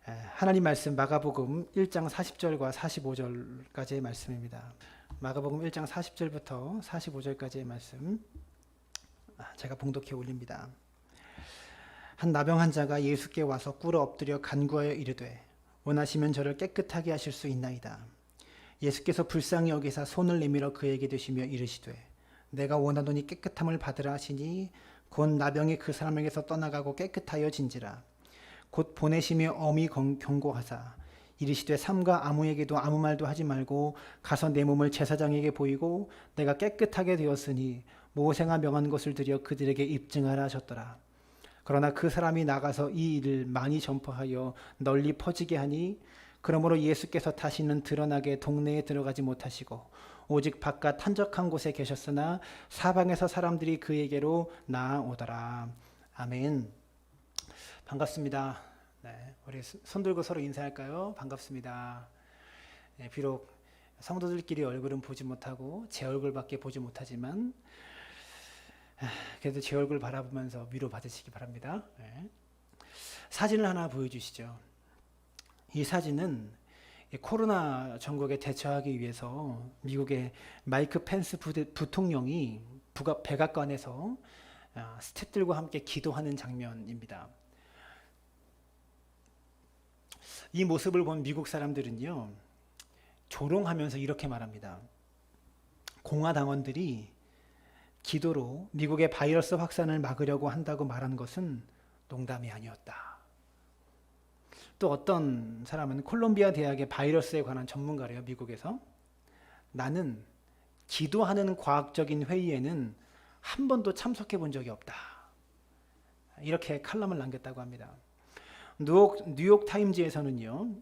하나님 말씀 마가복음 1장 40절과 45절까지의 말씀입니다. 마가복음 1장 40절부터 45절까지의 말씀 제가 봉독해 올립니다. 한 나병 환자가 예수께 와서 꿇어 엎드려 간구하여 이르되 원하시면 저를 깨끗하게 하실 수 있나이다. 예수께서 불쌍히 여기사 손을 내밀어 그에게 드시며 이르시되 내가 원하노니 깨끗함을 받으라 하시니 곧 나병이 그 사람에게서 떠나가고 깨끗하여 진지라. 곧 보내시며 엄히 경고하사 이르시되 삼가 아무에게도 아무 말도 하지 말고 가서 내 몸을 제사장에게 보이고 내가 깨끗하게 되었으니 모세가 명한 것을 들여 그들에게 입증하라 하셨더라. 그러나 그 사람이 나가서 이 일을 많이 전파하여 널리 퍼지게 하니 그러므로 예수께서 다시는 드러나게 동네에 들어가지 못하시고 오직 바깥 한적한 곳에 계셨으나 사방에서 사람들이 그에게로 나아오더라. 아멘. 반갑습니다. 네, 우리 손 들고 서로 인사할까요? 반갑습니다. 네, 비록 성도들끼리 얼굴은 보지 못하고 제 얼굴밖에 보지 못하지만 그래도 제 얼굴 바라보면서 위로 받으시기 바랍니다. 네. 사진을 하나 보여주시죠. 이 사진은 코로나 전국에 대처하기 위해서 미국의 마이크 펜스 부통령이 백악관에서 스태프들과 함께 기도하는 장면입니다. 이 모습을 본 미국 사람들은요, 조롱하면서 이렇게 말합니다. 공화당원들이 기도로 미국의 바이러스 확산을 막으려고 한다고 말한 것은 농담이 아니었다. 또 어떤 사람은 콜롬비아 대학의 바이러스에 관한 전문가래요, 미국에서. 나는 기도하는 과학적인 회의에는 한 번도 참석해 본 적이 없다. 이렇게 칼럼을 남겼다고 합니다. 뉴욕 타임즈에서는요,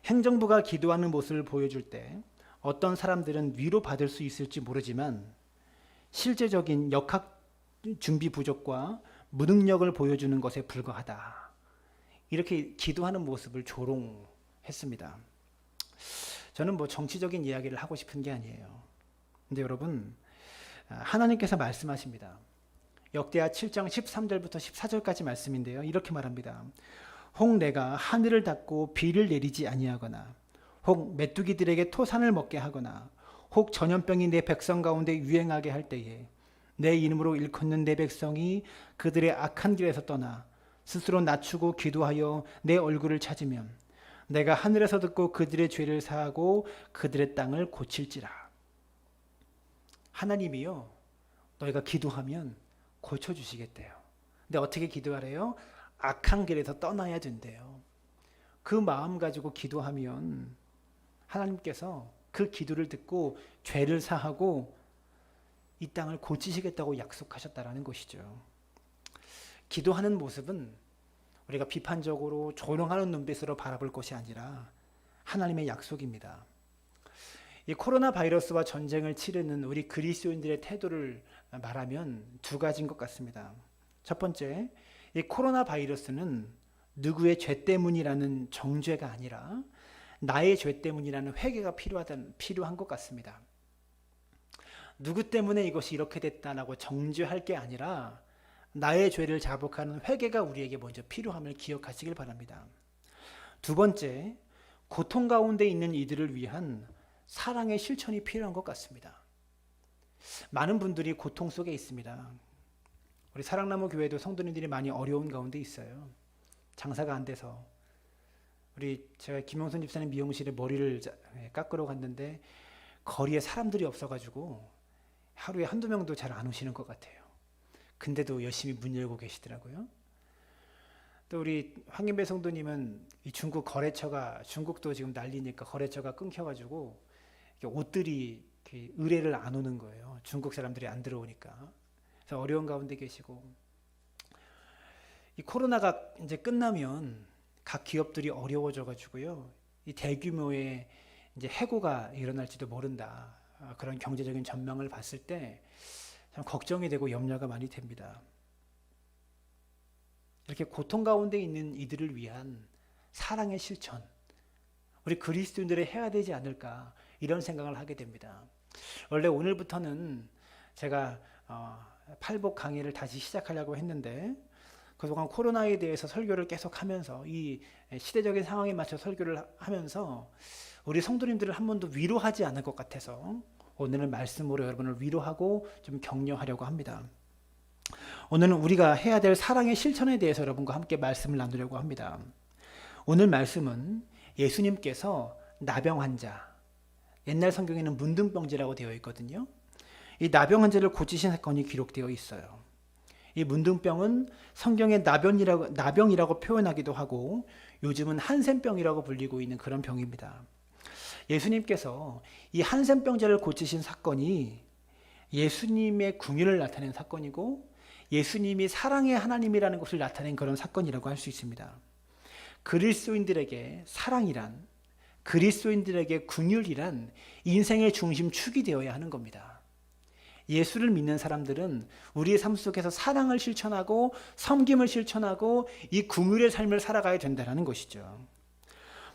행정부가 기도하는 모습을 보여줄 때 어떤 사람들은 위로받을 수 있을지 모르지만 실제적인 역학 준비 부족과 무능력을 보여주는 것에 불과하다. 이렇게 기도하는 모습을 조롱했습니다. 저는 정치적인 이야기를 하고 싶은 게 아니에요. 근데 여러분, 하나님께서 말씀하십니다. 역대하 7장 13절부터 14절까지 말씀인데요. 이렇게 말합니다. 혹 내가 하늘을 닫고 비를 내리지 아니하거나 혹 메뚜기들에게 토산을 먹게 하거나 혹 전염병이 내 백성 가운데 유행하게 할 때에 내 이름으로 일컫는 내 백성이 그들의 악한 길에서 떠나 스스로 낮추고 기도하여 내 얼굴을 찾으면 내가 하늘에서 듣고 그들의 죄를 사하고 그들의 땅을 고칠지라. 하나님이요, 너희가 기도하면 고쳐주시겠대요. 근데 어떻게 기도하래요? 악한 길에서 떠나야 된대요. 그 마음 가지고 기도하면 하나님께서 그 기도를 듣고 죄를 사하고 이 땅을 고치시겠다고 약속하셨다라는 것이죠. 기도하는 모습은 우리가 비판적으로 조롱하는 눈빛으로 바라볼 것이 아니라 하나님의 약속입니다. 이 코로나 바이러스와 전쟁을 치르는 우리 그리스도인들의 태도를 말하면 두 가지인 것 같습니다. 첫 번째, 이 코로나 바이러스는 누구의 죄 때문이라는 정죄가 아니라 나의 죄 때문이라는 회개가 필요한 것 같습니다. 누구 때문에 이것이 이렇게 됐다라고 정죄할 게 아니라 나의 죄를 자복하는 회개가 우리에게 먼저 필요함을 기억하시길 바랍니다. 두 번째, 고통 가운데 있는 이들을 위한 사랑의 실천이 필요한 것 같습니다. 많은 분들이 고통 속에 있습니다. 우리 사랑나무 교회도 성도님들이 많이 어려운 가운데 있어요. 장사가 안 돼서 제가 김용선 집사님 미용실에 머리를 깎으러 갔는데 거리에 사람들이 없어가지고 하루에 한두 명도 잘 안 오시는 것 같아요. 근데도 열심히 문 열고 계시더라고요. 또 우리 황인배 성도님은 이 중국도 지금 난리니까 거래처가 끊겨가지고 옷들이 의뢰를 안 오는 거예요. 중국 사람들이 안 들어오니까. 그래서 어려운 가운데 계시고, 이 코로나가 이제 끝나면 각 기업들이 어려워져가지고요, 이 대규모의 이제 해고가 일어날지도 모른다. 그런 경제적인 전망을 봤을 때 참 걱정이 되고 염려가 많이 됩니다. 이렇게 고통 가운데 있는 이들을 위한 사랑의 실천, 우리 그리스도인들이 해야 되지 않을까 이런 생각을 하게 됩니다. 원래 오늘부터는 제가 팔복 강의를 다시 시작하려고 했는데 그동안 코로나에 대해서 설교를 계속 하면서 이 시대적인 상황에 맞춰 설교를 하면서 우리 성도님들을 한 번도 위로하지 않을 것 같아서 오늘은 말씀으로 여러분을 위로하고 좀 격려하려고 합니다. 오늘은 우리가 해야 될 사랑의 실천에 대해서 여러분과 함께 말씀을 나누려고 합니다. 오늘 말씀은 예수님께서 나병 환자, 옛날 성경에는 문둥병자라고 되어 있거든요. 이 나병 환자를 고치신 사건이 기록되어 있어요. 이 문둥병은 성경에 나병이라고 표현하기도 하고 요즘은 한센병이라고 불리고 있는 그런 병입니다. 예수님께서 이 한센병자를 고치신 사건이 예수님의 궁유를 나타낸 사건이고 예수님이 사랑의 하나님이라는 것을 나타낸 그런 사건이라고 할 수 있습니다. 그리스도인들에게 사랑이란, 그리스도인들에게 긍휼이란 인생의 중심축이 되어야 하는 겁니다. 예수를 믿는 사람들은 우리의 삶 속에서 사랑을 실천하고 섬김을 실천하고 이 긍휼의 삶을 살아가야 된다는 것이죠.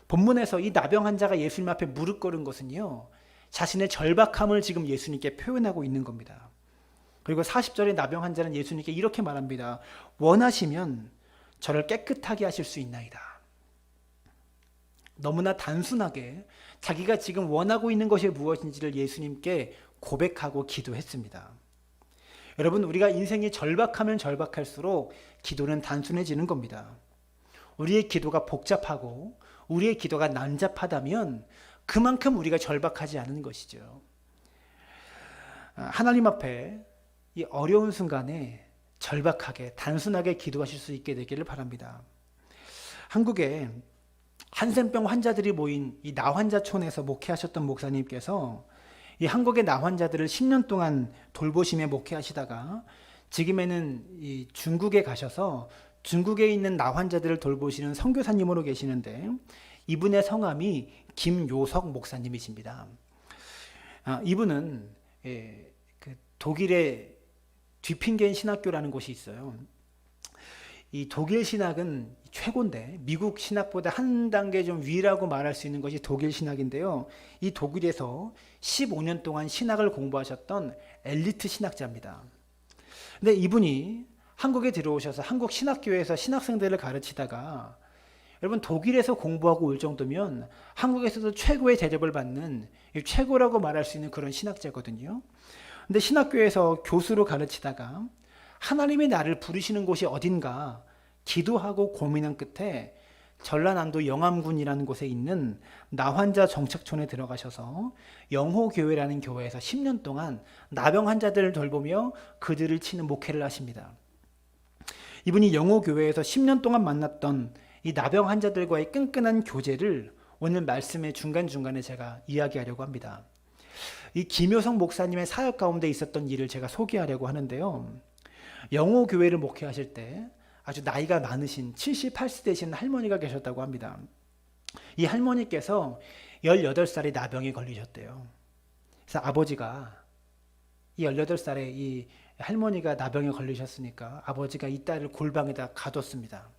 본문에서 이 나병 환자가 예수님 앞에 무릎 꿇은 것은요, 자신의 절박함을 지금 예수님께 표현하고 있는 겁니다. 그리고 40절에 나병 환자는 예수님께 이렇게 말합니다. 원하시면 저를 깨끗하게 하실 수 있나이다. 너무나 단순하게 자기가 지금 원하고 있는 것이 무엇인지를 예수님께 고백하고 기도했습니다. 여러분, 우리가 인생이 절박하면 절박할수록 기도는 단순해지는 겁니다. 우리의 기도가 복잡하고 우리의 기도가 난잡하다면 그만큼 우리가 절박하지 않은 것이죠. 하나님 앞에 이 어려운 순간에 절박하게 단순하게 기도하실 수 있게 되기를 바랍니다. 한국에 한센병 환자들이 모인 이 나환자촌에서 목회하셨던 목사님께서 이 한국의 나환자들을 10년 동안 돌보시며 목회하시다가 지금에는 이 중국에 가셔서 중국에 있는 나환자들을 돌보시는 선교사님으로 계시는데 이분의 성함이 김요석 목사님이십니다. 이분은 그 독일의 뒤핑겐 신학교라는 곳이 있어요. 이 독일 신학은 최고인데 미국 신학보다 한 단계 좀 위라고 말할 수 있는 것이 독일 신학인데요. 이 독일에서 15년 동안 신학을 공부하셨던 엘리트 신학자입니다. 근데 이분이 한국에 들어오셔서 한국 신학교에서 신학생들을 가르치다가 여러분 독일에서 공부하고 올 정도면 한국에서도 최고의 대접을 받는 최고라고 말할 수 있는 그런 신학자거든요. 근데 신학교에서 교수로 가르치다가 하나님이 나를 부르시는 곳이 어딘가 기도하고 고민한 끝에 전라남도 영암군이라는 곳에 있는 나환자 정착촌에 들어가셔서 영호교회라는 교회에서 10년 동안 나병 환자들을 돌보며 그들을 치는 목회를 하십니다. 이분이 영호교회에서 10년 동안 만났던 이 나병 환자들과의 끈끈한 교제를 오늘 말씀의 중간중간에 제가 이야기하려고 합니다. 이 김효성 목사님의 사역 가운데 있었던 일을 제가 소개하려고 하는데요. 영호교회를 목회하실 때 아주 나이가 많으신 78세 되신 할머니가 계셨다고 합니다. 이 할머니께서 18살에 나병에 걸리셨대요. 그래서 아버지가 이 18살에 이 할머니가 나병에 걸리셨으니까 아버지가 이 딸을 골방에다 가뒀습니다.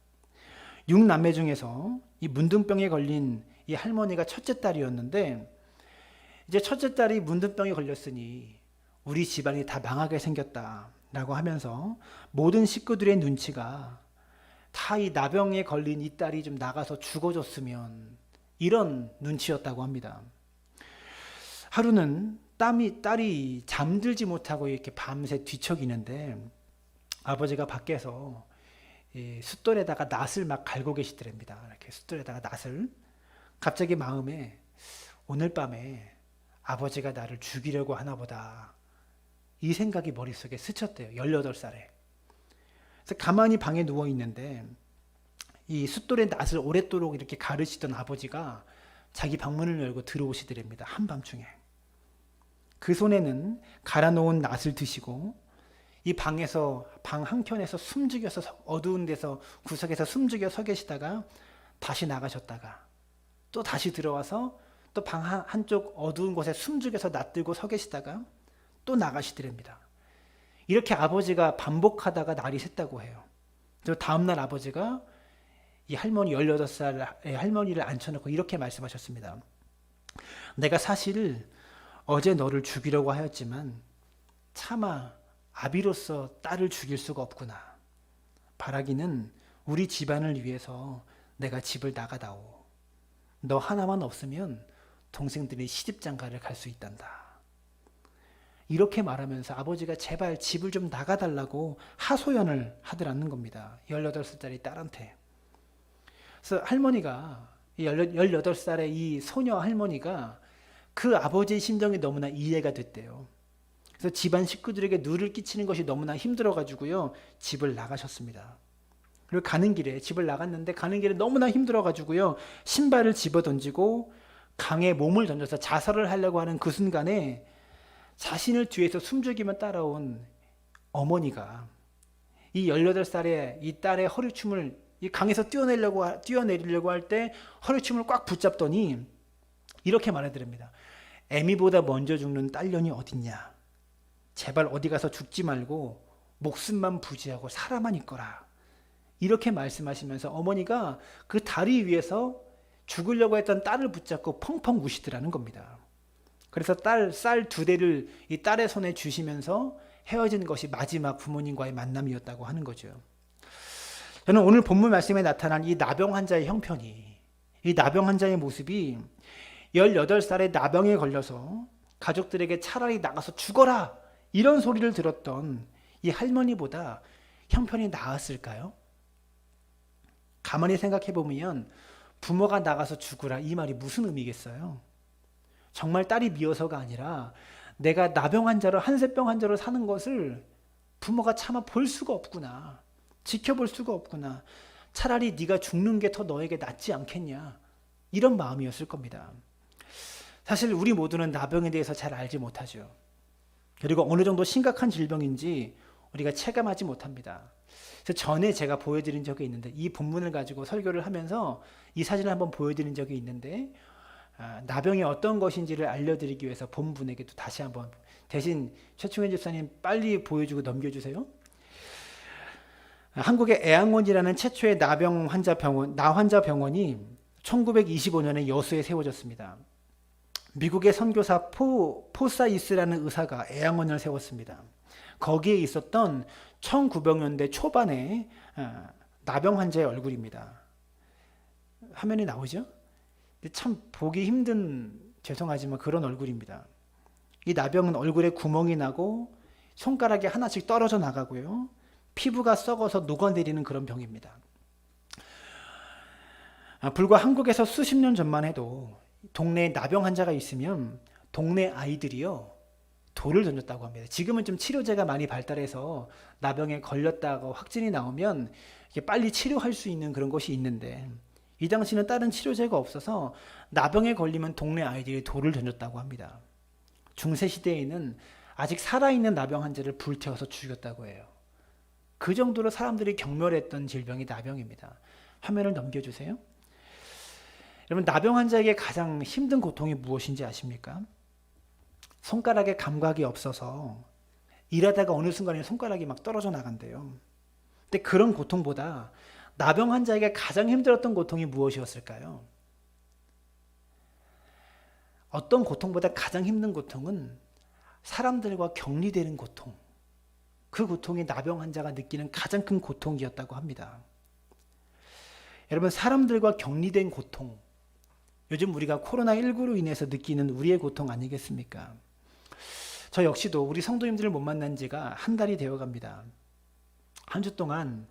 6남매 중에서 이 문둥병에 걸린 이 할머니가 첫째 딸이었는데 이제 첫째 딸이 문둥병에 걸렸으니 우리 집안이 다 망하게 생겼다라고 하면서 모든 식구들의 눈치가 다 이 나병에 걸린 이 딸이 좀 나가서 죽어줬으면 이런 눈치였다고 합니다. 하루는 딸이 잠들지 못하고 이렇게 밤새 뒤척이는데 아버지가 밖에서 숫돌에다가 낫을 막 갈고 계시더랍니다. 이렇게 숫돌에다가 낫을. 갑자기 마음에 오늘 밤에 아버지가 나를 죽이려고 하나 보다. 이 생각이 머릿속에 스쳤대요. 18살에. 그래서 가만히 방에 누워 있는데 이 숫돌의 낫을 오랫도록 이렇게 가르시던 아버지가 자기 방문을 열고 들어오시더랍니다. 한밤중에. 그 손에는 갈아놓은 낫을 드시고 이 방에서 방 한켠에서 숨죽여서 어두운 데서 구석에서 숨죽여 서 계시다가 다시 나가셨다가 또 다시 들어와서 또 방 한쪽 어두운 곳에 숨죽여서 낫들고 서 계시다가 또 나가시더랍니다. 이렇게 아버지가 반복하다가 날이 샜다고 해요. 그리고 다음날 아버지가 이 할머니 18살의 할머니를 앉혀놓고 이렇게 말씀하셨습니다. 내가 사실 어제 너를 죽이려고 하였지만 차마 아비로서 딸을 죽일 수가 없구나. 바라기는 우리 집안을 위해서 내가 집을 나가다오. 너 하나만 없으면 동생들이 시집장가를 갈 수 있단다. 이렇게 말하면서 아버지가 제발 집을 좀 나가달라고 하소연을 하더라는 겁니다. 18살짜리 딸한테. 그래서 할머니가 18살의 이 소녀 할머니가 그 아버지의 심정이 너무나 이해가 됐대요. 그래서 집안 식구들에게 누를 끼치는 것이 너무나 힘들어가지고요, 집을 나가셨습니다. 그리고 집을 나갔는데 가는 길에 너무나 힘들어가지고요, 신발을 집어던지고 강에 몸을 던져서 자살을 하려고 하는 그 순간에 자신을 뒤에서 숨죽이며 따라온 어머니가 이 18살의 이 딸의 허리춤을 이 강에서 뛰어내리려고 할 때 허리춤을 꽉 붙잡더니 이렇게 말해드립니다. 애미보다 먼저 죽는 딸년이 어딨냐. 제발 어디 가서 죽지 말고 목숨만 부지하고 살아만 있거라. 이렇게 말씀하시면서 어머니가 그 다리 위에서 죽으려고 했던 딸을 붙잡고 펑펑 우시더라는 겁니다. 그래서 쌀 2대를 이 딸의 손에 주시면서 헤어진 것이 마지막 부모님과의 만남이었다고 하는 거죠. 저는 오늘 본문 말씀에 나타난 이 나병 환자의 형편이, 이 나병 환자의 모습이 18살에 나병에 걸려서 가족들에게 차라리 나가서 죽어라 이런 소리를 들었던 이 할머니보다 형편이 나았을까요? 가만히 생각해 보면 부모가 나가서 죽으라 이 말이 무슨 의미겠어요? 정말 딸이 미워서가 아니라 내가 나병 환자로 한세병 환자로 사는 것을 부모가 차마 볼 수가 없구나. 지켜볼 수가 없구나. 차라리 네가 죽는 게 더 너에게 낫지 않겠냐. 이런 마음이었을 겁니다. 사실 우리 모두는 나병에 대해서 잘 알지 못하죠. 그리고 어느 정도 심각한 질병인지 우리가 체감하지 못합니다. 그래서 전에 제가 보여드린 적이 있는데 이 본문을 가지고 설교를 하면서 이 사진을 한번 보여드린 적이 있는데 나병이 어떤 것인지를 알려드리기 위해서 본분에게도 다시 한번 대신 최충현 집사님 빨리 보여주고 넘겨주세요. 한국의 애양원이라는 최초의 나병 환자 병원, 나환자 병원이 1925년에 여수에 세워졌습니다. 미국의 선교사 포사이스라는 의사가 애양원을 세웠습니다. 거기에 있었던 1900년대 초반의 나병 환자의 얼굴입니다. 화면에 나오죠? 참 보기 힘든, 죄송하지만 그런 얼굴입니다. 이 나병은 얼굴에 구멍이 나고 손가락이 하나씩 떨어져 나가고요. 피부가 썩어서 녹아내리는 그런 병입니다. 불과 한국에서 수십 년 전만 해도 동네에 나병 환자가 있으면 동네 아이들이요 돌을 던졌다고 합니다. 지금은 좀 치료제가 많이 발달해서 나병에 걸렸다고 확진이 나오면 빨리 치료할 수 있는 그런 것이 있는데 이 당시는 다른 치료제가 없어서 나병에 걸리면 동네 아이들이 돌을 던졌다고 합니다. 중세시대에는 아직 살아있는 나병 환자를 불태워서 죽였다고 해요. 그 정도로 사람들이 경멸했던 질병이 나병입니다. 화면을 넘겨주세요. 여러분, 나병 환자에게 가장 힘든 고통이 무엇인지 아십니까? 손가락에 감각이 없어서 일하다가 어느 순간에 손가락이 막 떨어져 나간대요. 근데 그런 고통보다 나병 환자에게 가장 힘들었던 고통이 무엇이었을까요? 어떤 고통보다 가장 힘든 고통은 사람들과 격리되는 고통. 그 고통이 나병 환자가 느끼는 가장 큰 고통이었다고 합니다. 여러분, 사람들과 격리된 고통. 요즘 우리가 코로나19로 인해서 느끼는 우리의 고통 아니겠습니까? 저 역시도 우리 성도님들을 못 만난 지가 한 달이 되어 갑니다. 한 주 동안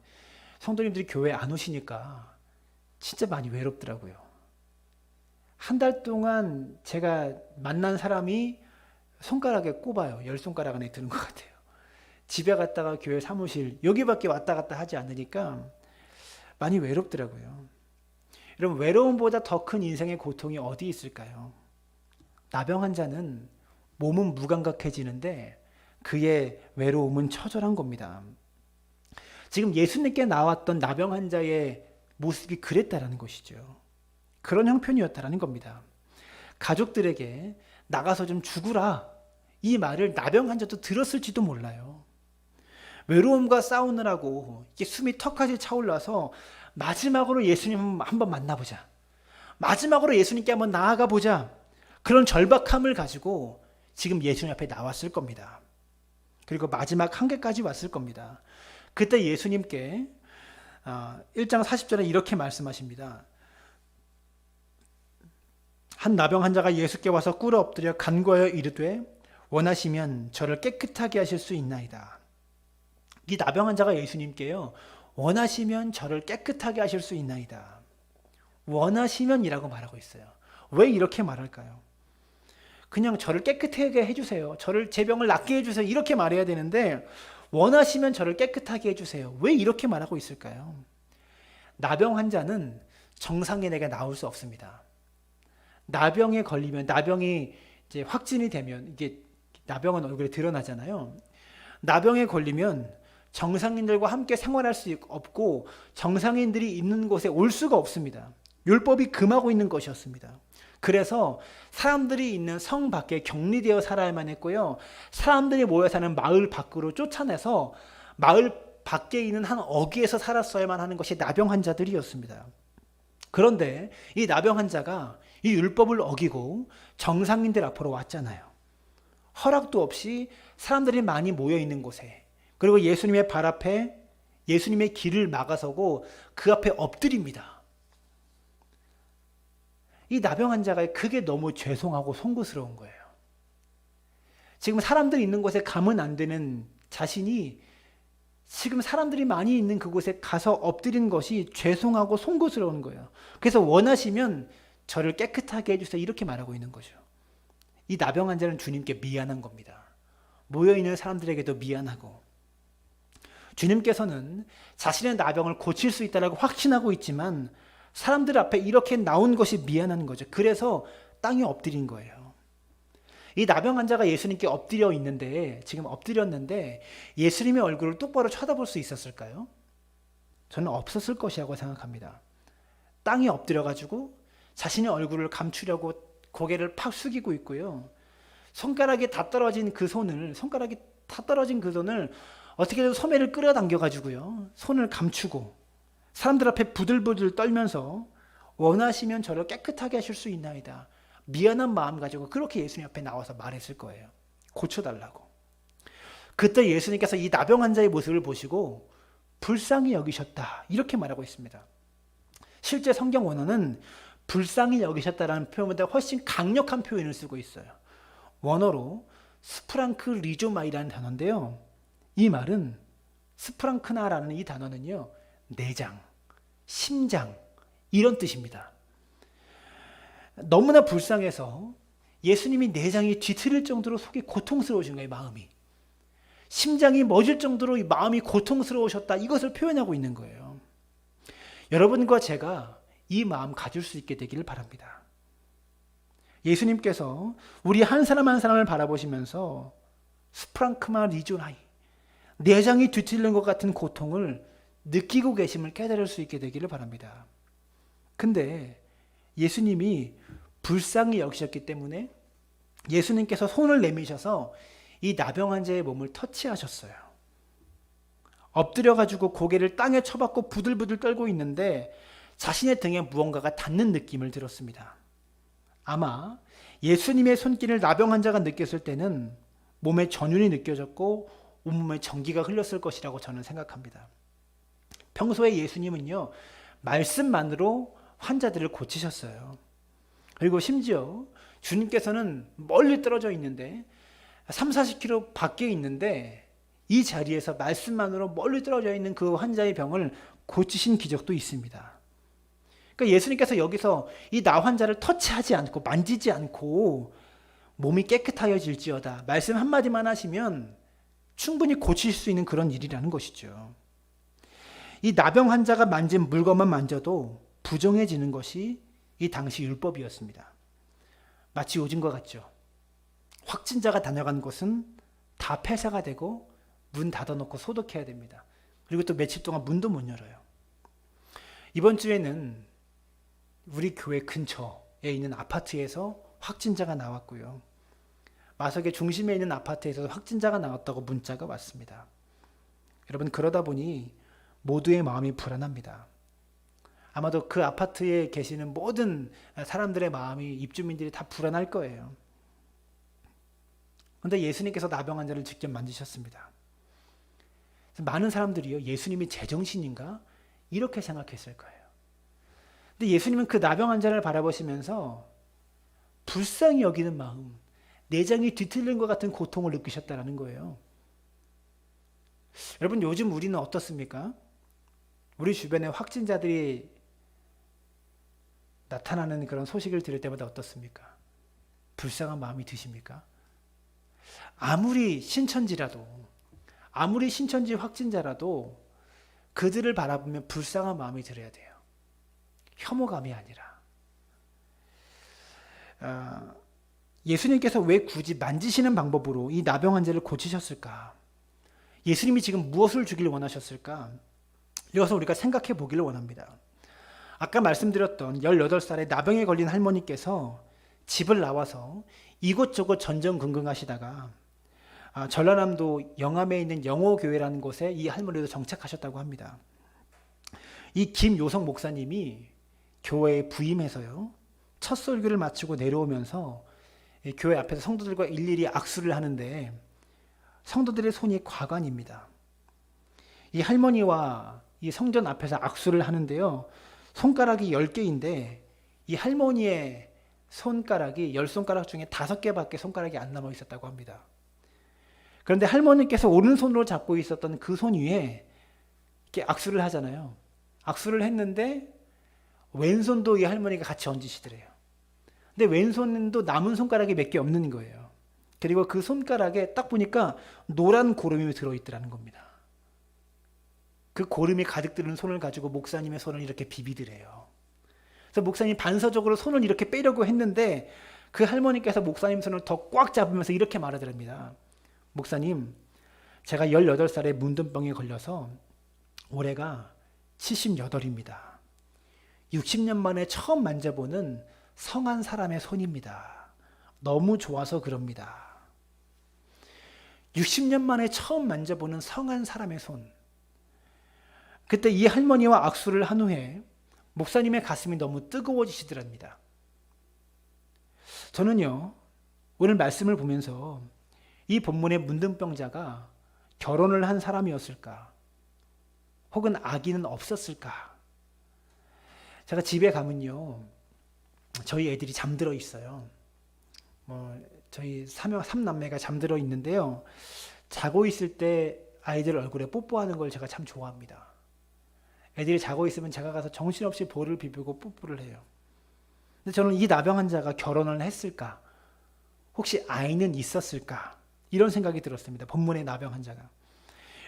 성도님들이 교회 안 오시니까 진짜 많이 외롭더라고요. 한 달 동안 제가 만난 사람이 손가락에 꼽아요. 10손가락 안에 드는 것 같아요. 집에 갔다가 교회 사무실 여기밖에 왔다 갔다 하지 않으니까 많이 외롭더라고요. 여러분, 외로움보다 더 큰 인생의 고통이 어디 있을까요? 나병 환자는 몸은 무감각해지는데 그의 외로움은 처절한 겁니다. 지금 예수님께 나왔던 나병 환자의 모습이 그랬다라는 것이죠. 그런 형편이었다라는 겁니다. 가족들에게 나가서 좀 죽으라 이 말을 나병 환자도 들었을지도 몰라요. 외로움과 싸우느라고 이게 숨이 턱까지 차올라서 마지막으로 예수님 한번 만나보자. 마지막으로 예수님께 한번 나아가 보자. 그런 절박함을 가지고 지금 예수님 앞에 나왔을 겁니다. 그리고 마지막 한계까지 왔을 겁니다. 그때 예수님께 1장 40절에 이렇게 말씀하십니다. 한 나병 환자가 예수께 와서 꿇어 엎드려 간구하여 이르되 원하시면 저를 깨끗하게 하실 수 있나이다. 이 나병 환자가 예수님께요, 원하시면 저를 깨끗하게 하실 수 있나이다. 원하시면이라고 말하고 있어요. 왜 이렇게 말할까요? 그냥 저를 깨끗하게 해주세요. 저를 제 병을 낫게 해주세요. 이렇게 말해야 되는데 원하시면 저를 깨끗하게 해주세요. 왜 이렇게 말하고 있을까요? 나병 환자는 정상의 내가 나올 수 없습니다. 나병에 걸리면, 나병이 이제 확진이 되면, 이게 나병은 얼굴에 드러나잖아요. 나병에 걸리면 정상인들과 함께 생활할 수 없고 정상인들이 있는 곳에 올 수가 없습니다. 율법이 금하고 있는 것이었습니다. 그래서 사람들이 있는 성 밖에 격리되어 살아야만 했고요. 사람들이 모여 사는 마을 밖으로 쫓아내서 마을 밖에 있는 한 어귀에서 살았어야만 하는 것이 나병 환자들이었습니다. 그런데 이 나병 환자가 이 율법을 어기고 정상인들 앞으로 왔잖아요. 허락도 없이 사람들이 많이 모여 있는 곳에, 그리고 예수님의 발 앞에 예수님의 길을 막아서고 그 앞에 엎드립니다. 이 나병 환자가 그게 너무 죄송하고 송구스러운 거예요. 지금 사람들이 있는 곳에 가면 안 되는 자신이 지금 사람들이 많이 있는 그곳에 가서 엎드린 것이 죄송하고 송구스러운 거예요. 그래서 원하시면 저를 깨끗하게 해주세요. 이렇게 말하고 있는 거죠. 이 나병 환자는 주님께 미안한 겁니다. 모여있는 사람들에게도 미안하고, 주님께서는 자신의 나병을 고칠 수 있다고 확신하고 있지만 사람들 앞에 이렇게 나온 것이 미안한 거죠. 그래서 땅에 엎드린 거예요. 이 나병 환자가 예수님께 엎드려 있는데, 지금 엎드렸는데 예수님의 얼굴을 똑바로 쳐다볼 수 있었을까요? 저는 없었을 것이라고 생각합니다. 땅에 엎드려가지고 자신의 얼굴을 감추려고 고개를 팍 숙이고 있고요. 손가락이 다 떨어진 그 손을 어떻게든 소매를 끌어당겨가지고요, 손을 감추고 사람들 앞에 부들부들 떨면서 원하시면 저를 깨끗하게 하실 수 있나이다. 미안한 마음 가지고 그렇게 예수님 앞에 나와서 말했을 거예요. 고쳐달라고. 그때 예수님께서 이 나병 환자의 모습을 보시고 불쌍히 여기셨다. 이렇게 말하고 있습니다. 실제 성경 원어는 불쌍히 여기셨다라는 표현보다 훨씬 강력한 표현을 쓰고 있어요. 원어로 스프랑크 리조마이라는 단어인데요. 이 말은, 스프랑크나라는 이 단어는요, 내장, 심장, 이런 뜻입니다. 너무나 불쌍해서 예수님이 내장이 뒤틀릴 정도로 속이 고통스러우신 거예요. 마음이. 심장이 멎을 정도로 이 마음이 고통스러우셨다. 이것을 표현하고 있는 거예요. 여러분과 제가 이 마음 가질 수 있게 되기를 바랍니다. 예수님께서 우리 한 사람 한 사람을 바라보시면서 스프랑크마 리조나이, 내장이 뒤틀린 것 같은 고통을 느끼고 계심을 깨달을 수 있게 되기를 바랍니다. 근데 예수님이 불쌍히 여기셨기 때문에 예수님께서 손을 내미셔서 이 나병 환자의 몸을 터치하셨어요. 엎드려가지고 고개를 땅에 쳐박고 부들부들 떨고 있는데 자신의 등에 무언가가 닿는 느낌을 들었습니다. 아마 예수님의 손길을 나병 환자가 느꼈을 때는 몸에 전율이 느껴졌고 온몸에 전기가 흘렀을 것이라고 저는 생각합니다. 평소에 예수님은요, 말씀만으로 환자들을 고치셨어요. 그리고 심지어 주님께서는 멀리 떨어져 있는데 30-40km 밖에 있는데 이 자리에서 말씀만으로 멀리 떨어져 있는 그 환자의 병을 고치신 기적도 있습니다. 그러니까 예수님께서 여기서 이 나 환자를 터치하지 않고 만지지 않고 몸이 깨끗하여질지어다 말씀 한마디만 하시면 충분히 고칠 수 있는 그런 일이라는 것이죠. 이 나병 환자가 만진 물건만 만져도 부정해지는 것이 이 당시 율법이었습니다. 마치 요즘과 같죠. 확진자가 다녀간 곳은 다 폐쇄가 되고 문 닫아놓고 소독해야 됩니다. 그리고 또 며칠 동안 문도 못 열어요. 이번 주에는 우리 교회 근처에 있는 아파트에서 확진자가 나왔고요. 마석의 중심에 있는 아파트에서 확진자가 나왔다고 문자가 왔습니다. 여러분, 그러다 보니 모두의 마음이 불안합니다. 아마도 그 아파트에 계시는 모든 사람들의 마음이, 입주민들이 다 불안할 거예요. 그런데 예수님께서 나병 환자를 직접 만지셨습니다. 많은 사람들이요, 예수님이 제정신인가? 이렇게 생각했을 거예요. 근데 예수님은 그 나병 환자를 바라보시면서 불쌍히 여기는 마음, 내장이 뒤틀린 것 같은 고통을 느끼셨다는 거예요. 여러분, 요즘 우리는 어떻습니까? 우리 주변에 확진자들이 나타나는 그런 소식을 들을 때마다 어떻습니까? 불쌍한 마음이 드십니까? 아무리 신천지 확진자라도 그들을 바라보면 불쌍한 마음이 들어야 돼요. 혐오감이 아니라. 예수님께서 왜 굳이 만지시는 방법으로 이 나병 환자를 고치셨을까? 예수님이 지금 무엇을 주길 원하셨을까? 이것을 우리가 생각해 보기를 원합니다. 아까 말씀드렸던 18살의 나병에 걸린 할머니께서 집을 나와서 이곳저곳 전전긍긍하시다가 전라남도 영암에 있는 영호교회라는 곳에 이 할머니도 정착하셨다고 합니다. 이 김요성 목사님이 교회에 부임해서요, 첫 설교를 마치고 내려오면서 교회 앞에서 성도들과 일일이 악수를 하는데 성도들의 손이 과관입니다. 이 할머니와 이 성전 앞에서 악수를 하는데요, 손가락이 10개인데 이 할머니의 손가락이 10손가락 중에 5개밖에 손가락이 안 남아 있었다고 합니다. 그런데 할머니께서 오른손으로 잡고 있었던 그 손 위에 이렇게 악수를 하잖아요. 악수를 했는데 왼손도 이 할머니가 같이 얹으시더래요. 근데 왼손도 남은 손가락이 몇 개 없는 거예요. 그리고 그 손가락에 딱 보니까 노란 고름이 들어있더라는 겁니다. 그 고름이 가득 들은 손을 가지고 목사님의 손을 이렇게 비비더래요. 그래서 목사님이 반사적으로 손을 이렇게 빼려고 했는데 그 할머니께서 목사님 손을 더 꽉 잡으면서 이렇게 말하더랍니다. 목사님, 제가 18살에 문둥병에 걸려서 올해가 78입니다. 60년 만에 처음 만져보는 성한 사람의 손입니다. 너무 좋아서 그럽니다. 60년 만에 처음 만져보는 성한 사람의 손. 그때 이 할머니와 악수를 한 후에 목사님의 가슴이 너무 뜨거워지시더랍니다. 저는요, 오늘 말씀을 보면서 이 본문의 문둥병자가 결혼을 한 사람이었을까? 혹은 아기는 없었을까? 제가 집에 가면요, 저희 애들이 잠들어 있어요. 저희 3남매가 잠들어 있는데요, 자고 있을 때 아이들 얼굴에 뽀뽀하는 걸 제가 참 좋아합니다. 애들이 자고 있으면 제가 가서 정신없이 볼을 비비고 뽀뽀를 해요. 근데 저는 이 나병 환자가 결혼을 했을까? 혹시 아이는 있었을까? 이런 생각이 들었습니다. 본문의 나병 환자가.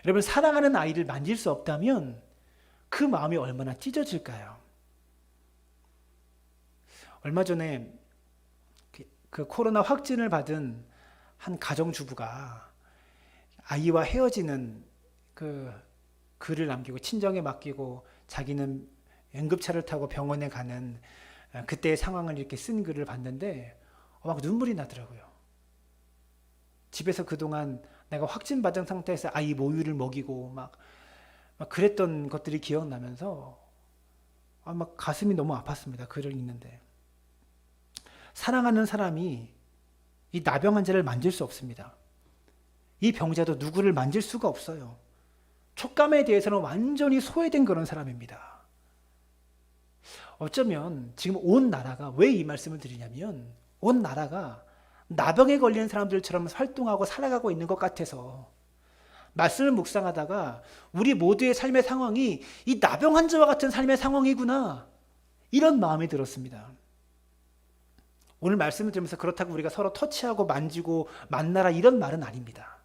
여러분, 사랑하는 아이를 만질 수 없다면 그 마음이 얼마나 찢어질까요? 얼마 전에 그 코로나 확진을 받은 한 가정주부가 아이와 헤어지는 그 글을 남기고 친정에 맡기고 자기는 응급차를 타고 병원에 가는 그때의 상황을 이렇게 쓴 글을 봤는데 막 눈물이 나더라고요. 집에서 그동안 내가 확진받은 상태에서 아이 모유를 먹이고 막 그랬던 것들이 기억나면서 막 가슴이 너무 아팠습니다. 글을 읽는데. 사랑하는 사람이 이 나병 환자를 만질 수 없습니다. 이 병자도 누구를 만질 수가 없어요. 촉감에 대해서는 완전히 소외된 그런 사람입니다. 어쩌면 지금 온 나라가, 왜 이 말씀을 드리냐면 온 나라가 나병에 걸린 사람들처럼 활동하고 살아가고 있는 것 같아서 말씀을 묵상하다가 우리 모두의 삶의 상황이 이 나병 환자와 같은 삶의 상황이구나, 이런 마음이 들었습니다. 오늘 말씀을 들으면서 그렇다고 우리가 서로 터치하고 만지고 만나라 이런 말은 아닙니다.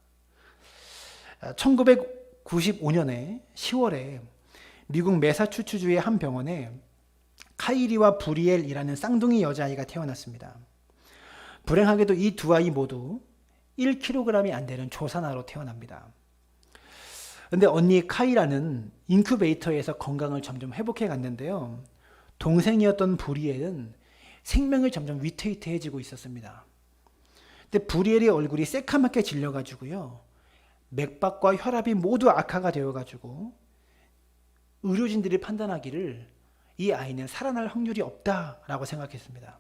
1995년에 10월에 미국 매사추추주의 한 병원에 카이리와 브리엘이라는 쌍둥이 여자아이가 태어났습니다. 불행하게도 이 두 아이 모두 1kg이 안 되는 조산아로 태어납니다. 그런데 언니 카이라는 인큐베이터에서 건강을 점점 회복해 갔는데요, 동생이었던 브리엘은 생명이 점점 위태위태해지고 있었습니다. 근데 브리엘의 얼굴이 새카맣게 질려가지고요, 맥박과 혈압이 모두 악화가 되어가지고 의료진들이 판단하기를 이 아이는 살아날 확률이 없다라고 생각했습니다.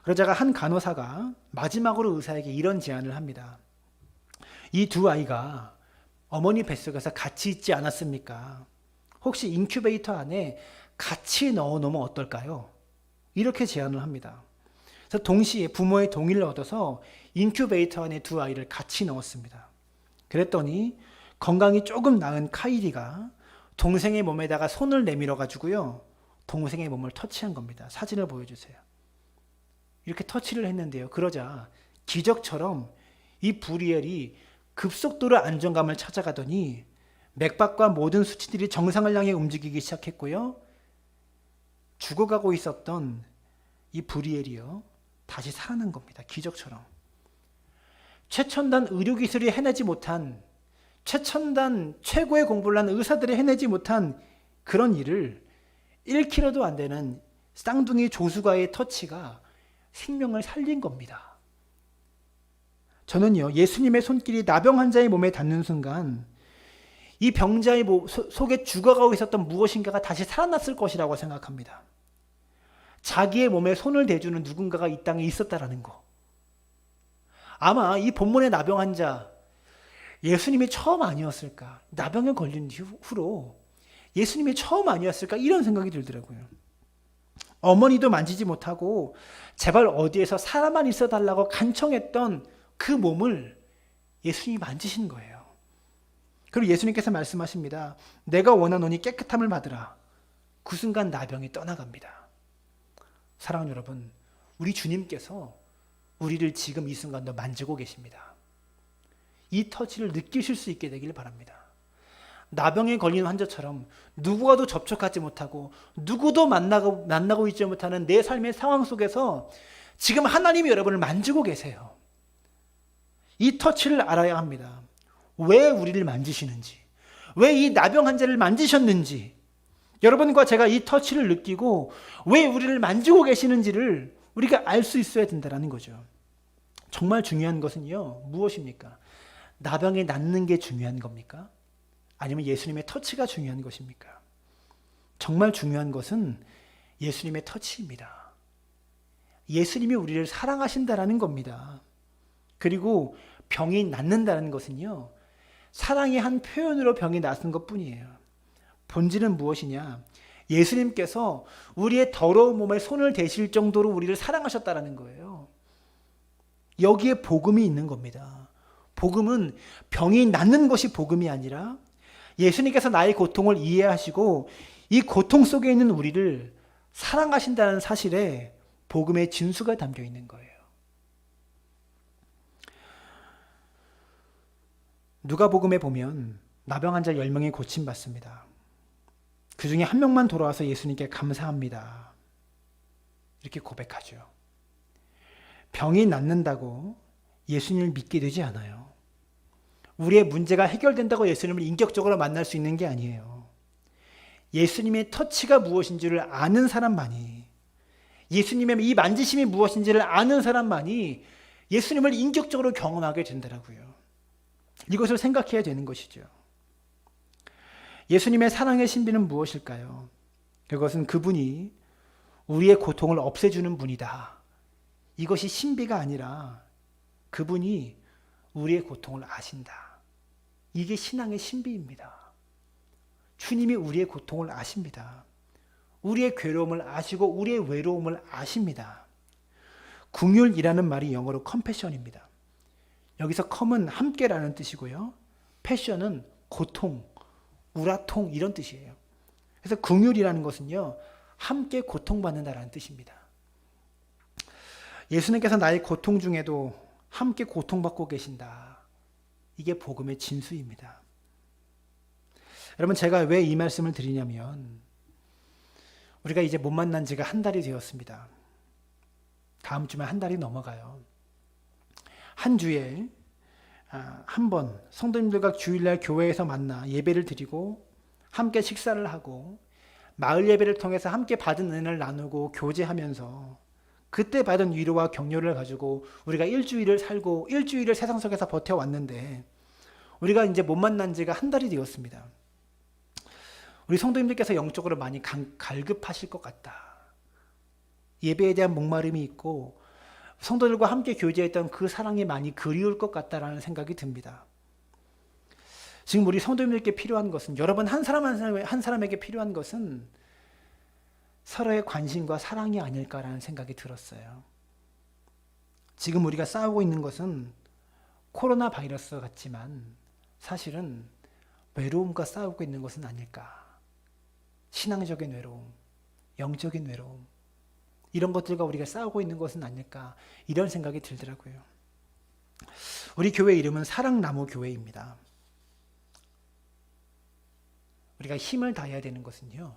그러자가 한 간호사가 마지막으로 의사에게 이런 제안을 합니다. 이 두 아이가 어머니 뱃속에서 같이 있지 않았습니까? 혹시 인큐베이터 안에 같이 넣어 놓으면 어떨까요? 이렇게 제안을 합니다. 그래서 동시에 부모의 동의를 얻어서 인큐베이터 안에 두 아이를 같이 넣었습니다. 그랬더니 건강이 조금 나은 카이리가 동생의 몸에다가 손을 내밀어 가지고요, 동생의 몸을 터치한 겁니다. 사진을 보여주세요. 이렇게 터치를 했는데요, 그러자 기적처럼 이 부리엘이 급속도로 안정감을 찾아가더니 맥박과 모든 수치들이 정상을 향해 움직이기 시작했고요, 죽어가고 있었던 이 부리엘이요, 다시 살아난 겁니다. 기적처럼. 최첨단 의료기술이 해내지 못한, 최첨단 최고의 공부를 한 의사들이 해내지 못한 그런 일을 1kg도 안 되는 쌍둥이 조수가의 터치가 생명을 살린 겁니다. 저는요, 예수님의 손길이 나병 환자의 몸에 닿는 순간 이 병자의 속에 죽어가고 있었던 무엇인가가 다시 살아났을 것이라고 생각합니다. 자기의 몸에 손을 대주는 누군가가 이 땅에 있었다라는 거. 아마 이 본문의 나병 환자, 예수님이 처음 아니었을까? 나병에 걸린 후로 예수님이 처음 아니었을까? 이런 생각이 들더라고요. 어머니도 만지지 못하고 제발 어디에서 사람만 있어 달라고 간청했던 그 몸을 예수님이 만지신 거예요. 그리고 예수님께서 말씀하십니다. 내가 원하노니 깨끗함을 받으라. 그 순간 나병이 떠나갑니다. 사랑하는 여러분, 우리 주님께서 우리를 지금 이 순간도 만지고 계십니다. 이 터치를 느끼실 수 있게 되길 바랍니다. 나병에 걸린 환자처럼 누구와도 접촉하지 못하고 누구도 만나고 있지 못하는 내 삶의 상황 속에서 지금 하나님이 여러분을 만지고 계세요. 이 터치를 알아야 합니다. 왜 우리를 만지시는지, 왜 이 나병 환자를 만지셨는지, 여러분과 제가 이 터치를 느끼고 왜 우리를 만지고 계시는지를 우리가 알 수 있어야 된다는 거죠. 정말 중요한 것은요, 무엇입니까? 나병이 낫는 게 중요한 겁니까? 아니면 예수님의 터치가 중요한 것입니까? 정말 중요한 것은 예수님의 터치입니다. 예수님이 우리를 사랑하신다라는 겁니다. 그리고 병이 낫는다는 것은요, 사랑의 한 표현으로 병이 낫은 것뿐이에요. 본질은 무엇이냐? 예수님께서 우리의 더러운 몸에 손을 대실 정도로 우리를 사랑하셨다라는 거예요. 여기에 복음이 있는 겁니다. 복음은 병이 낫는 것이 복음이 아니라 예수님께서 나의 고통을 이해하시고 이 고통 속에 있는 우리를 사랑하신다는 사실에 복음의 진수가 담겨 있는 거예요. 누가복음에 보면 나병 환자 10명이 고침받습니다. 그 중에 한 명만 돌아와서 예수님께 감사합니다. 이렇게 고백하죠. 병이 낫는다고 예수님을 믿게 되지 않아요. 우리의 문제가 해결된다고 예수님을 인격적으로 만날 수 있는 게 아니에요. 예수님의 터치가 무엇인지를 아는 사람만이, 예수님의 이 만지심이 무엇인지를 아는 사람만이 예수님을 인격적으로 경험하게 된다고요. 이것을 생각해야 되는 것이죠. 예수님의 사랑의 신비는 무엇일까요? 그것은 그분이 우리의 고통을 없애주는 분이다. 이것이 신비가 아니라 그분이 우리의 고통을 아신다. 이게 신앙의 신비입니다. 주님이 우리의 고통을 아십니다. 우리의 괴로움을 아시고 우리의 외로움을 아십니다. 긍휼이라는 말이 영어로 컴패션입니다. 여기서 컴은 함께라는 뜻이고요. 패션은 고통, 우라통 이런 뜻이에요. 그래서 긍휼이라는 것은요, 함께 고통받는다라는 뜻입니다. 예수님께서 나의 고통 중에도 함께 고통받고 계신다. 이게 복음의 진수입니다. 여러분, 제가 왜 이 말씀을 드리냐면 우리가 이제 못 만난 지가 한 달이 되었습니다. 다음 주면 한 달이 넘어가요. 한 주에 한 번 성도님들과 주일날 교회에서 만나 예배를 드리고 함께 식사를 하고 마을 예배를 통해서 함께 받은 은혜를 나누고 교제하면서 그때 받은 위로와 격려를 가지고 우리가 일주일을 살고 일주일을 세상 속에서 버텨왔는데 우리가 이제 못 만난 지가 한 달이 되었습니다. 우리 성도님들께서 영적으로 많이 갈급하실 것 같다. 예배에 대한 목마름이 있고 성도들과 함께 교제했던 그 사랑이 많이 그리울 것 같다라는 생각이 듭니다. 지금 우리 성도님들께 필요한 것은, 여러분 한 사람 한 사람에게 필요한 것은 서로의 관심과 사랑이 아닐까라는 생각이 들었어요. 지금 우리가 싸우고 있는 것은 코로나 바이러스 같지만 사실은 외로움과 싸우고 있는 것은 아닐까. 신앙적인 외로움, 영적인 외로움, 이런 것들과 우리가 싸우고 있는 것은 아닐까, 이런 생각이 들더라고요. 우리 교회 이름은 사랑나무 교회입니다. 우리가 힘을 다해야 되는 것은요,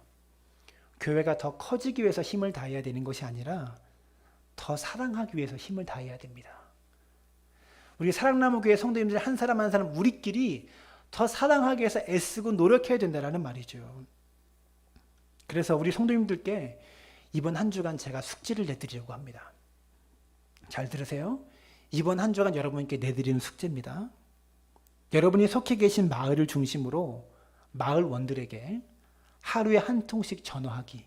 교회가 더 커지기 위해서 힘을 다해야 되는 것이 아니라 더 사랑하기 위해서 힘을 다해야 됩니다. 우리 사랑나무 교회 성도님들 한 사람 한 사람 우리끼리 더 사랑하기 위해서 애쓰고 노력해야 된다는 말이죠. 그래서 우리 성도님들께 이번 한 주간 제가 숙제를 내드리려고 합니다. 잘 들으세요. 이번 한 주간 여러분께 내드리는 숙제입니다. 여러분이 속해 계신 마을을 중심으로 마을원들에게 하루에 한 통씩 전화하기.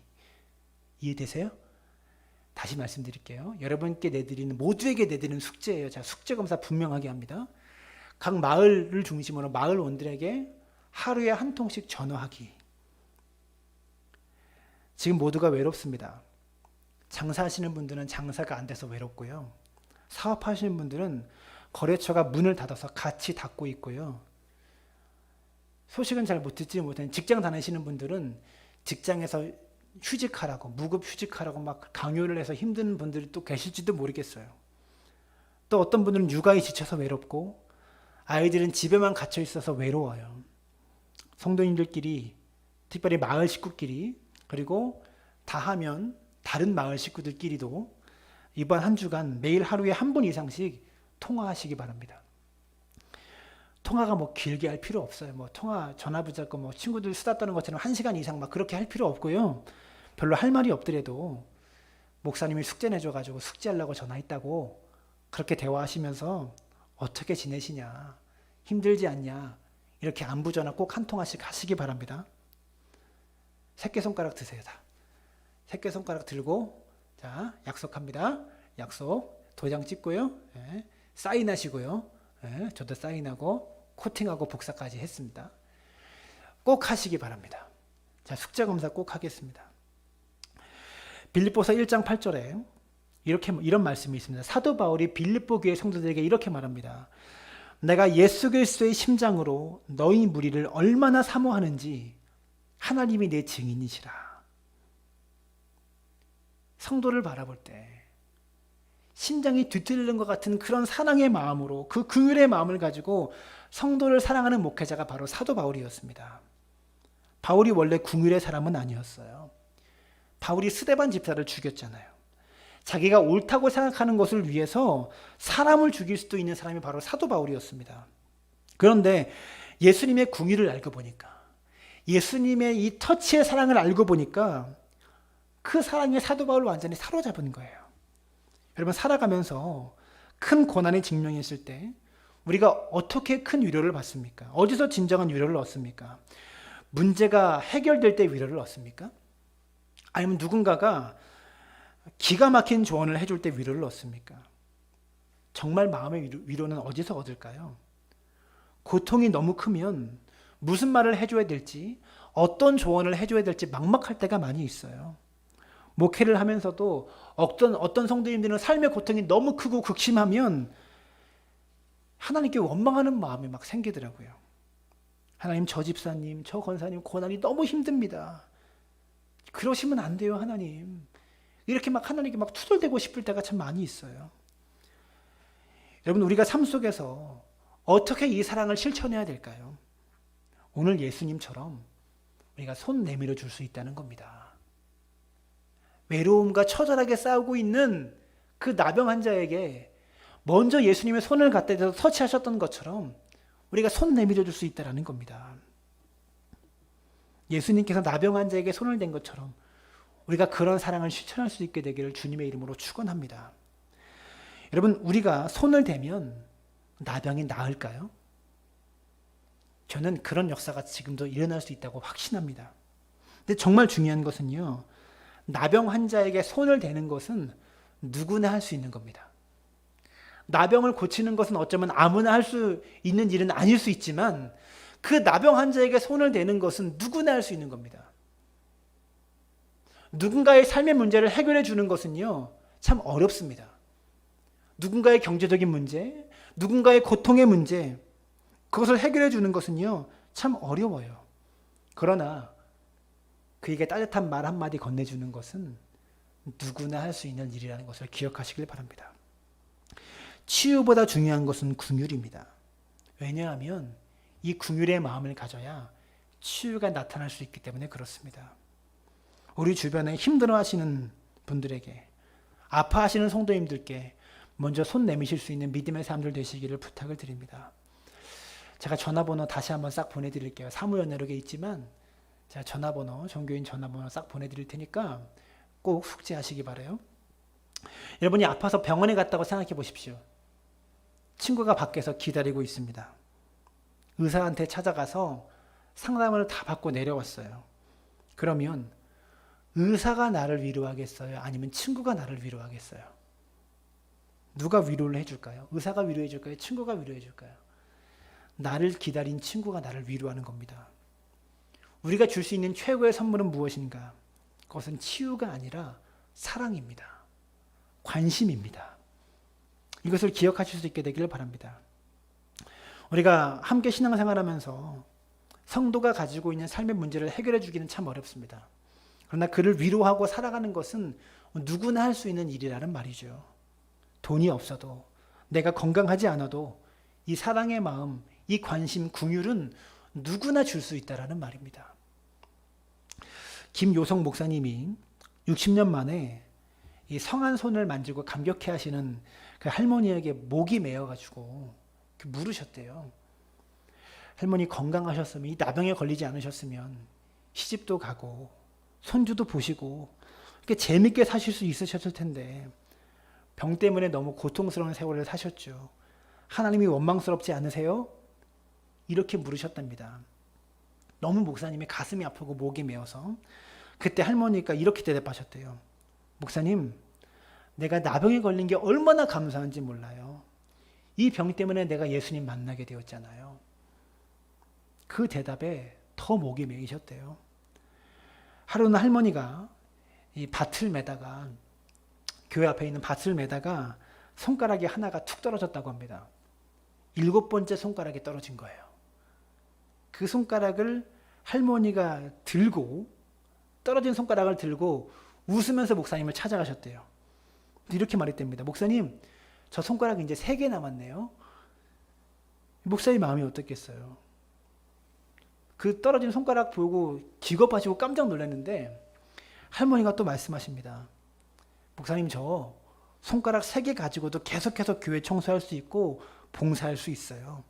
이해되세요? 다시 말씀드릴게요. 여러분께 내드리는, 모두에게 내드리는 숙제예요. 자, 숙제 검사 분명하게 합니다. 각 마을을 중심으로 마을원들에게 하루에 한 통씩 전화하기. 지금 모두가 외롭습니다. 장사하시는 분들은 장사가 안 돼서 외롭고요. 사업하시는 분들은 거래처가 문을 닫아서 같이 닫고 있고요. 소식은 잘 못 듣지 못하는 직장 다니시는 분들은 직장에서 휴직하라고, 무급 휴직하라고 막 강요를 해서 힘든 분들이 또 계실지도 모르겠어요. 또 어떤 분들은 육아에 지쳐서 외롭고, 아이들은 집에만 갇혀 있어서 외로워요. 성도님들끼리, 특별히 마을 식구끼리, 그리고 다 하면 다른 마을 식구들끼리도 이번 한 주간 매일 하루에 한 번 이상씩 통화하시기 바랍니다. 통화가 뭐 길게 할 필요 없어요. 뭐 통화 전화 붙잡고 뭐 친구들 수다 떠는 것처럼 1시간 이상 막 그렇게 할 필요 없고요. 별로 할 말이 없더라도 목사님이 숙제 내줘가지고 숙제하려고 전화했다고 그렇게 대화하시면서 어떻게 지내시냐, 힘들지 않냐, 이렇게 안부 전화 꼭 한 통화씩 하시기 바랍니다. 새끼손가락 드세요. 다 새끼손가락 들고, 자, 약속합니다. 약속. 도장 찍고요. 예, 사인하시고요. 예, 저도 사인하고 코팅하고 복사까지 했습니다. 꼭 하시기 바랍니다. 자, 숙제 검사 꼭 하겠습니다. 빌립보서 1장 8절에 이런 말씀이 있습니다. 사도 바울이 빌립보 교회 성도들에게 이렇게 말합니다. 내가 예수 그리스도의 심장으로 너희 무리를 얼마나 사모하는지 하나님이 내 증인이시라. 성도를 바라볼 때 심장이 뒤틀리는 것 같은 그런 사랑의 마음으로, 그 긍휼의 마음을 가지고 성도를 사랑하는 목회자가 바로 사도 바울이었습니다. 바울이 원래 긍휼의 사람은 아니었어요. 바울이 스데반 집사를 죽였잖아요. 자기가 옳다고 생각하는 것을 위해서 사람을 죽일 수도 있는 사람이 바로 사도 바울이었습니다. 그런데 예수님의 긍휼을 알고 보니까, 예수님의 이 터치의 사랑을 알고 보니까 그 사랑에 사도 바울을 완전히 사로잡은 거예요. 여러분, 살아가면서 큰 고난에 직면했을 때 우리가 어떻게 큰 위로를 받습니까? 어디서 진정한 위로를 얻습니까? 문제가 해결될 때 위로를 얻습니까? 아니면 누군가가 기가 막힌 조언을 해줄 때 위로를 얻습니까? 정말 마음의 위로는 어디서 얻을까요? 고통이 너무 크면 무슨 말을 해줘야 될지, 어떤 조언을 해줘야 될지 막막할 때가 많이 있어요. 목회를 하면서도 어떤 성도님들은 삶의 고통이 너무 크고 극심하면 하나님께 원망하는 마음이 막 생기더라고요. 하나님, 저 집사님, 저 권사님 고난이 너무 힘듭니다. 그러시면 안 돼요, 하나님. 이렇게 막 하나님께 막 투덜대고 싶을 때가 참 많이 있어요. 여러분, 우리가 삶 속에서 어떻게 이 사랑을 실천해야 될까요? 오늘 예수님처럼 우리가 손 내밀어 줄 수 있다는 겁니다. 외로움과 처절하게 싸우고 있는 그 나병 환자에게 먼저 예수님의 손을 갖다 대서 터치하셨던 것처럼 우리가 손 내밀어 줄 수 있다는 겁니다. 예수님께서 나병 환자에게 손을 댄 것처럼 우리가 그런 사랑을 실천할 수 있게 되기를 주님의 이름으로 축원합니다. 여러분, 우리가 손을 대면 나병이 나을까요? 저는 그런 역사가 지금도 일어날 수 있다고 확신합니다. 근데 정말 중요한 것은요, 나병 환자에게 손을 대는 것은 누구나 할 수 있는 겁니다. 나병을 고치는 것은 어쩌면 아무나 할 수 있는 일은 아닐 수 있지만, 그 나병 환자에게 손을 대는 것은 누구나 할 수 있는 겁니다. 누군가의 삶의 문제를 해결해 주는 것은요, 참 어렵습니다. 누군가의 경제적인 문제, 누군가의 고통의 문제, 그것을 해결해 주는 것은요, 참 어려워요. 그러나 그에게 따뜻한 말 한마디 건네주는 것은 누구나 할 수 있는 일이라는 것을 기억하시길 바랍니다. 치유보다 중요한 것은 긍휼입니다. 왜냐하면 이 긍휼의 마음을 가져야 치유가 나타날 수 있기 때문에 그렇습니다. 우리 주변에 힘들어하시는 분들에게, 아파하시는 성도님들께 먼저 손 내미실 수 있는 믿음의 사람들 되시기를 부탁을 드립니다. 제가 전화번호 다시 한번 싹 보내드릴게요. 사무연락에 있지만 제가 전화번호, 종교인 전화번호 싹 보내드릴 테니까 꼭 숙지하시기 바라요. 여러분이 아파서 병원에 갔다고 생각해 보십시오. 친구가 밖에서 기다리고 있습니다. 의사한테 찾아가서 상담을 다 받고 내려왔어요. 그러면 의사가 나를 위로하겠어요? 아니면 친구가 나를 위로하겠어요? 누가 위로를 해줄까요? 의사가 위로해 줄까요? 친구가 위로해 줄까요? 나를 기다린 친구가 나를 위로하는 겁니다. 우리가 줄 수 있는 최고의 선물은 무엇인가? 그것은 치유가 아니라 사랑입니다. 관심입니다. 이것을 기억하실 수 있게 되기를 바랍니다. 우리가 함께 신앙생활하면서 성도가 가지고 있는 삶의 문제를 해결해 주기는 참 어렵습니다. 그러나 그를 위로하고 살아가는 것은 누구나 할 수 있는 일이라는 말이죠. 돈이 없어도, 내가 건강하지 않아도 이 사랑의 마음, 이 관심, 긍휼은 누구나 줄 수 있다라는 말입니다. 김요성 목사님이 60년 만에 이 성한 손을 만지고 감격해 하시는 그 할머니에게 목이 메어가지고 물으셨대요. 할머니 건강하셨으면, 이 나병에 걸리지 않으셨으면 시집도 가고 손주도 보시고 이렇게 재밌게 사실 수 있으셨을 텐데 병 때문에 너무 고통스러운 세월을 사셨죠. 하나님이 원망스럽지 않으세요? 이렇게 물으셨답니다. 너무 목사님이 가슴이 아프고 목이 메어서 그때 할머니가 이렇게 대답하셨대요. 목사님, 내가 나병에 걸린 게 얼마나 감사한지 몰라요. 이 병 때문에 내가 예수님 만나게 되었잖아요. 그 대답에 더 목이 메이셨대요. 하루는 할머니가 이 밭을 매다가, 교회 앞에 있는 밭을 매다가 손가락이 하나가 툭 떨어졌다고 합니다. 7번째 손가락이 떨어진 거예요. 그 손가락을 할머니가 들고, 떨어진 손가락을 들고 웃으면서 목사님을 찾아가셨대요. 이렇게 말했답니다. 목사님, 저 손가락이 이제 3개 남았네요. 목사님 마음이 어떻겠어요? 그 떨어진 손가락 보고 기겁하시고 깜짝 놀랐는데 할머니가 또 말씀하십니다. 목사님, 저 손가락 3개 가지고도 계속해서 교회 청소할 수 있고 봉사할 수 있어요.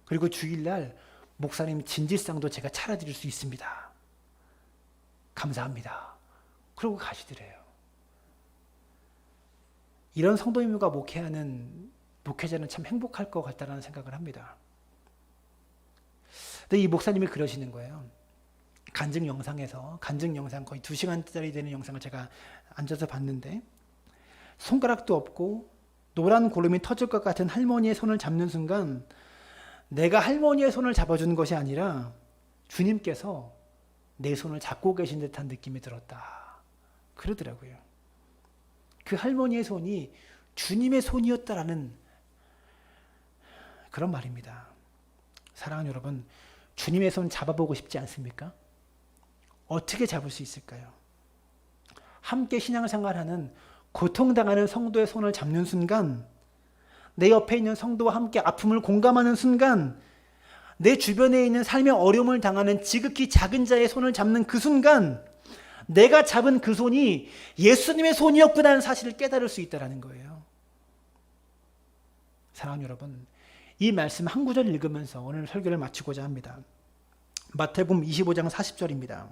그리고 주일날 목사님 진지상도 제가 차려드릴 수 있습니다. 감사합니다. 그러고 가시더래요. 이런 성도님과 목회하는 목회자는 참 행복할 것 같다는 생각을 합니다. 근데 이 목사님이 그러시는 거예요. 간증 영상 거의 2시간짜리 되는 영상을 제가 앉아서 봤는데 손가락도 없고 노란 고름이 터질 것 같은 할머니의 손을 잡는 순간 내가 할머니의 손을 잡아주는 것이 아니라 주님께서 내 손을 잡고 계신 듯한 느낌이 들었다. 그러더라고요. 그 할머니의 손이 주님의 손이었다라는 그런 말입니다. 사랑하는 여러분, 주님의 손 잡아보고 싶지 않습니까? 어떻게 잡을 수 있을까요? 함께 신앙생활하는 고통당하는 성도의 손을 잡는 순간, 내 옆에 있는 성도와 함께 아픔을 공감하는 순간, 내 주변에 있는 삶의 어려움을 당하는 지극히 작은 자의 손을 잡는 그 순간 내가 잡은 그 손이 예수님의 손이었구나는 사실을 깨달을 수 있다는 거예요. 사랑하는 여러분, 이 말씀 한 구절 읽으면서 오늘 설교를 마치고자 합니다. 마태복음 25장 40절입니다.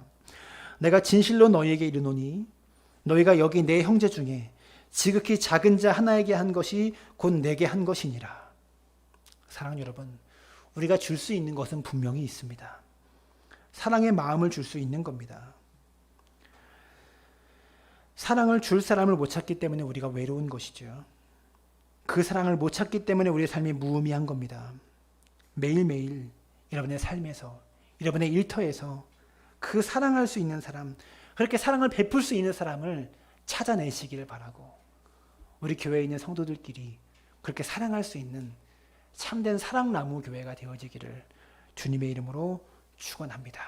내가 진실로 너희에게 이르노니 너희가 여기 내 형제 중에 지극히 작은 자 하나에게 한 것이 곧 내게 한 것이니라. 사랑하는 여러분, 우리가 줄 수 있는 것은 분명히 있습니다. 사랑의 마음을 줄 수 있는 겁니다. 사랑을 줄 사람을 못 찾기 때문에 우리가 외로운 것이죠. 그 사랑을 못 찾기 때문에 우리의 삶이 무의미한 겁니다. 매일매일 여러분의 삶에서, 여러분의 일터에서 그 사랑할 수 있는 사람, 그렇게 사랑을 베풀 수 있는 사람을 찾아내시기를 바라고, 우리 교회에 있는 성도들끼리 그렇게 사랑할 수 있는 참된 사랑나무 교회가 되어지기를 주님의 이름으로 축원합니다.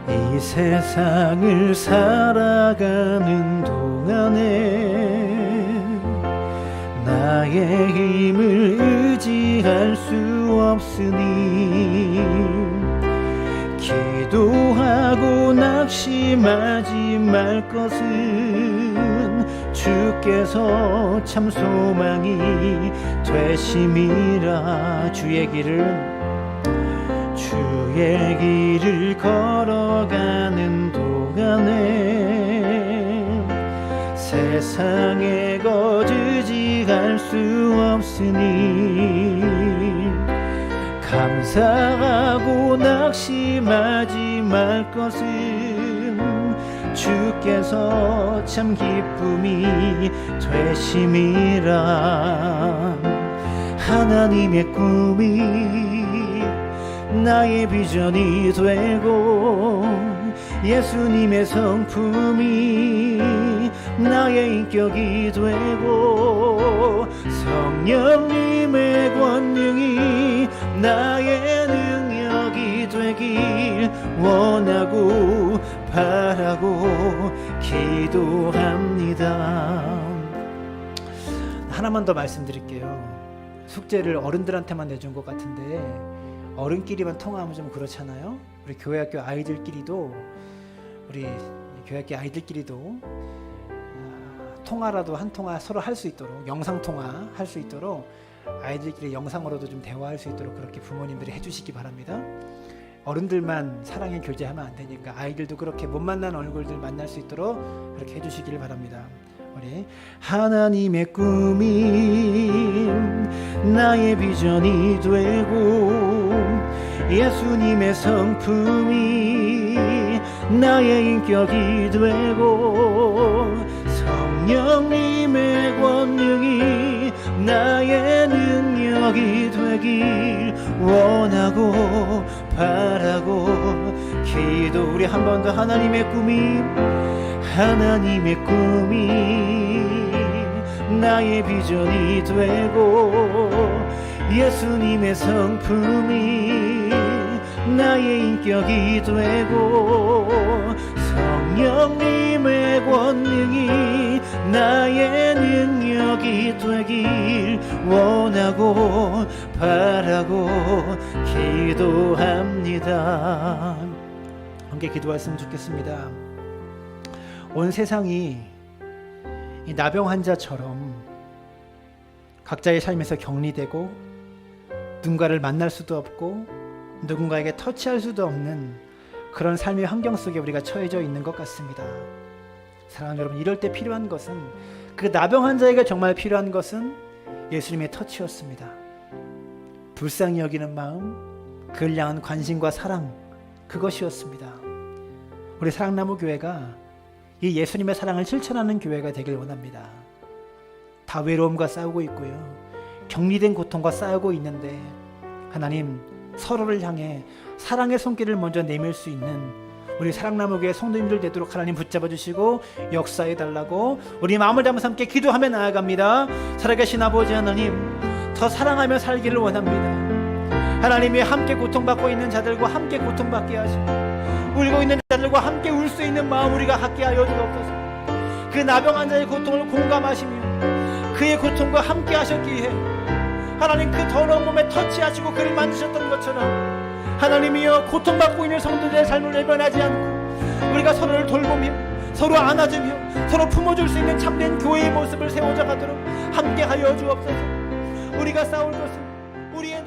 이 세상을 살아가는 동안에 나의 힘을 의지할 수 없으니 기도하고 낙심하지 말 것은 주께서 참 소망이 되심이라. 주의 길을 걸어가는 동안에 세상에 거주지할 수 없으니 감사하고 낙심하지 말 것은 주께서 참 기쁨이 되심이라. 하나님의 꿈이 나의 비전이 되고 예수님의 성품이 나의 인격이 되고 성령님의 권능이 나의 능력이 되길 원하고 바라고 기도합니다. 하나만 더 말씀드릴게요. 숙제를 어른들한테만 내준 것 같은데 어른끼리만 통화하면 좀 그렇잖아요. 우리 교회학교 아이들끼리도, 우리 교회학교 아이들끼리도 통화라도 한 통화 서로 할 수 있도록, 영상 통화 할 수 있도록 아이들끼리 영상으로도 좀 대화할 수 있도록 그렇게 부모님들이 해주시기 바랍니다. 어른들만 사랑의 교제하면 안 되니까 아이들도 그렇게 못 만난 얼굴들 만날 수 있도록 그렇게 해주시기를 바랍니다. 우리 하나님의 꿈이 나의 비전이 되고 예수님의 성품이 나의 인격이 되고 성령님의 권능이 나의 능력이 되길 원하고 바라고 기도. 우리 한 번 더 하나님의 꿈이 나의 비전이 되고 예수님의 성품이 나의 인격이 되고 성령님의 권능이 나의 능력이 되길 원하고 바라고 기도합니다. 함께 기도했으면 좋겠습니다. 온 세상이 이 나병 환자처럼 각자의 삶에서 격리되고 누군가를 만날 수도 없고 누군가에게 터치할 수도 없는 그런 삶의 환경 속에 우리가 처해져 있는 것 같습니다. 사랑하는 여러분, 이럴 때 필요한 것은, 그 나병 환자에게 정말 필요한 것은 예수님의 터치였습니다. 불쌍히 여기는 마음, 그를 향한 관심과 사랑, 그것이었습니다. 우리 사랑나무 교회가 이 예수님의 사랑을 실천하는 교회가 되길 원합니다. 다 외로움과 싸우고 있고요, 격리된 고통과 싸우고 있는데 하나님, 서로를 향해 사랑의 손길을 먼저 내밀 수 있는 우리 사랑나무 교회 성도님들 되도록 하나님 붙잡아 주시고 역사해 달라고 우리 마음을 담아서 함께 기도하며 나아갑니다. 살아계신 아버지 하나님, 더 사랑하며 살기를 원합니다. 하나님이 함께 고통받고 있는 자들과 함께 고통받게 하시고 울고 있는 자들과 함께 울 수 있는 마음 우리가 갖게 하여 주옵소서. 그 나병 환자의 고통을 공감하시며 그의 고통과 함께 하셨기에 하나님, 그 더러운 몸에 터치하시고 그를 만지셨던 것처럼 하나님이여, 고통받고 있는 성도들의 삶을 외면하지 않고 우리가 서로를 돌보며 서로 안아주며 서로 품어줄 수 있는 참된 교회의 모습을 세워져 가도록 함께 하여 주옵소서. 우리가 싸울 것은 우리의